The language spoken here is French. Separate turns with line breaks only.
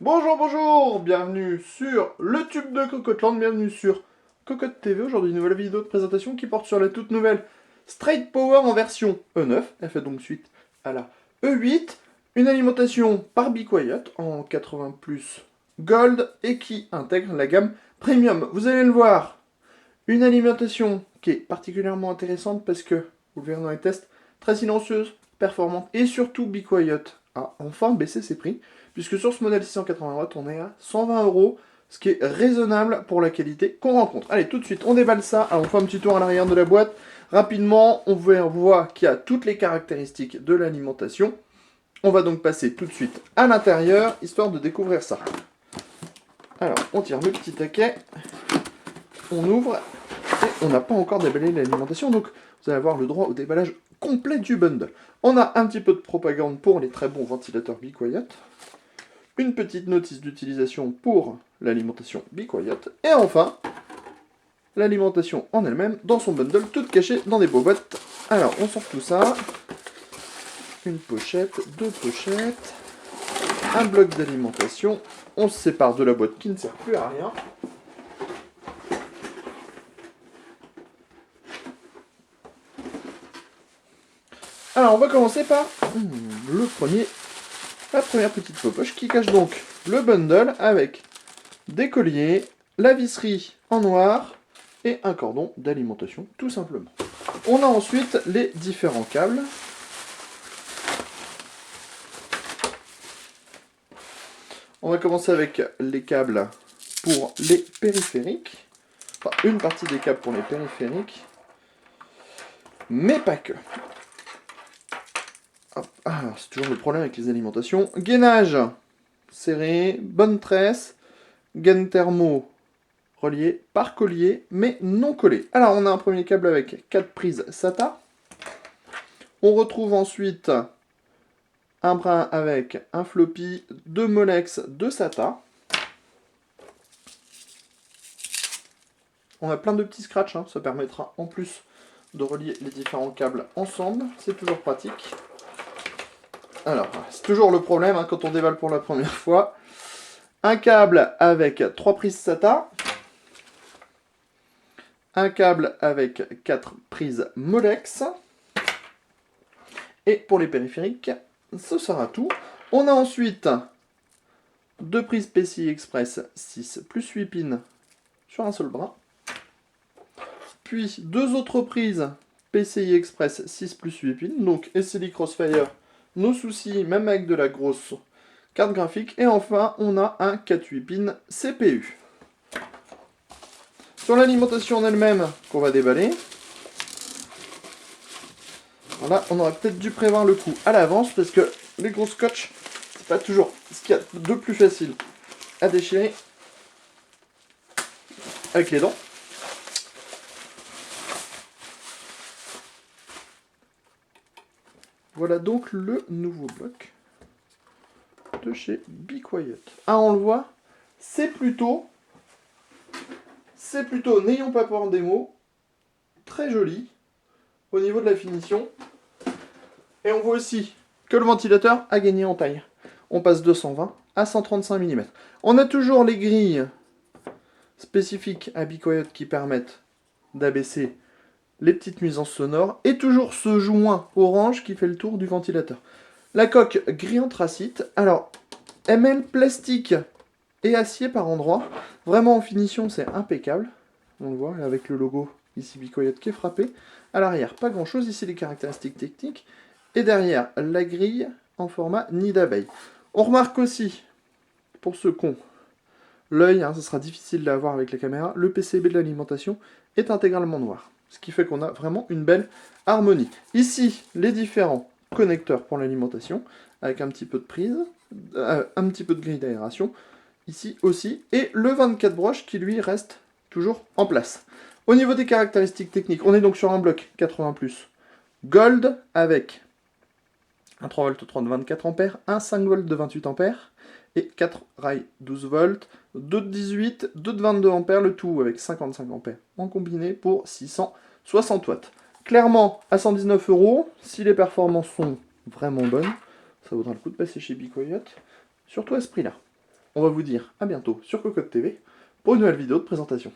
Bonjour, bonjour, bienvenue sur le tube de Cocoteland, bienvenue sur Cocotte TV. Aujourd'hui, une nouvelle vidéo de présentation qui porte sur la toute nouvelle Straight Power en version E9. Elle fait donc suite à la E8. Une alimentation par Be Quiet en 80 plus Gold et qui intègre la gamme Premium. Vous allez le voir, une alimentation qui est particulièrement intéressante parce que, vous le verrez dans les tests, très silencieuse, performante et surtout Be Quiet a enfin baissé ses prix puisque sur ce modèle 680 watts on est à 120 €, ce qui est raisonnable pour la qualité qu'on rencontre. Allez, tout de suite on déballe ça. Alors on fait un petit tour à l'arrière de la boîte. Rapidement, on voit qu'il y a toutes les caractéristiques de l'alimentation. On va donc passer tout de suite à l'intérieur histoire de découvrir ça. Alors on tire le petit taquet, on ouvre. On n'a pas encore déballé l'alimentation, donc vous allez avoir le droit au déballage complet du bundle. On a un petit peu de propagande pour les très bons ventilateurs Be Quiet, une petite notice d'utilisation pour l'alimentation Be Quiet, et enfin, l'alimentation en elle-même dans son bundle, toute cachée dans des boîtes. Alors, on sort tout ça. Une pochette, deux pochettes, un bloc d'alimentation. On se sépare de la boîte qui ne sert plus à rien. Alors, on va commencer par la première petite poche qui cache donc le bundle avec des colliers, la visserie en noir et un cordon d'alimentation, tout simplement. On a ensuite les différents câbles. On va commencer avec les câbles pour les périphériques. Enfin, une partie des câbles pour les périphériques, mais pas que. Ah, c'est toujours le problème avec les alimentations. Gainage serré, bonne tresse, gaine thermo relié par collier, mais non collé. Alors, on a un premier câble avec 4 prises SATA. On retrouve ensuite un brin avec un floppy, 2 Molex, 2 SATA. On a plein de petits scratchs, hein. Ça permettra en plus de relier les différents câbles ensemble. C'est toujours pratique. Alors, c'est toujours le problème hein, quand on déballe pour la première fois. Un câble avec 3 prises SATA. Un câble avec 4 prises Molex. Et pour les périphériques, ce sera tout. On a ensuite 2 prises PCI Express 6 plus 8 pins sur un seul bras. Puis 2 autres prises PCI Express 6 plus 8 pins. Donc SLI Crossfire, nos soucis, même avec de la grosse carte graphique. Et enfin, on a un 4-8 pins CPU. Sur l'alimentation en elle-même qu'on va déballer, là, on aurait peut-être dû prévoir le coup à l'avance parce que les gros scotch, c'est pas toujours ce qu'il y a de plus facile à déchirer avec les dents. Voilà donc le nouveau bloc de chez Be Quiet. Ah, on le voit, c'est plutôt, n'ayons pas peur des mots, très joli au niveau de la finition. Et on voit aussi que le ventilateur a gagné en taille. On passe de 120 à 135 mm. On a toujours les grilles spécifiques à Be Quiet qui permettent d'abaisser les petites nuisances sonores, et toujours ce joint orange qui fait le tour du ventilateur. La coque gris anthracite, alors elle mêle plastique et acier par endroits, vraiment en finition c'est impeccable, on le voit avec le logo ici Be Quiet qui est frappé. À l'arrière pas grand chose, ici les caractéristiques techniques, et derrière la grille en format nid d'abeille. On remarque aussi, pour ceux qui ont l'œil, hein, ce sera difficile à voir avec la caméra, le PCB de l'alimentation est intégralement noir. Ce qui fait qu'on a vraiment une belle harmonie. Ici, les différents connecteurs pour l'alimentation, avec un petit peu de prise, un petit peu de grille d'aération, ici aussi, et le 24 broches qui lui reste toujours en place. Au niveau des caractéristiques techniques, on est donc sur un bloc 80+, Gold, avec un 3 v 3 de 24 A, un 5 v de 28 A, et 4 rails 12 volts, 2 de 18, 2 de 22 A, le tout avec 55 A en combiné pour 660 watts. Clairement, à 119 €, si les performances sont vraiment bonnes, ça vaudra le coup de passer chez Be Quiet, surtout à ce prix-là. on va vous dire à bientôt sur Cocotte TV pour une nouvelle vidéo de présentation.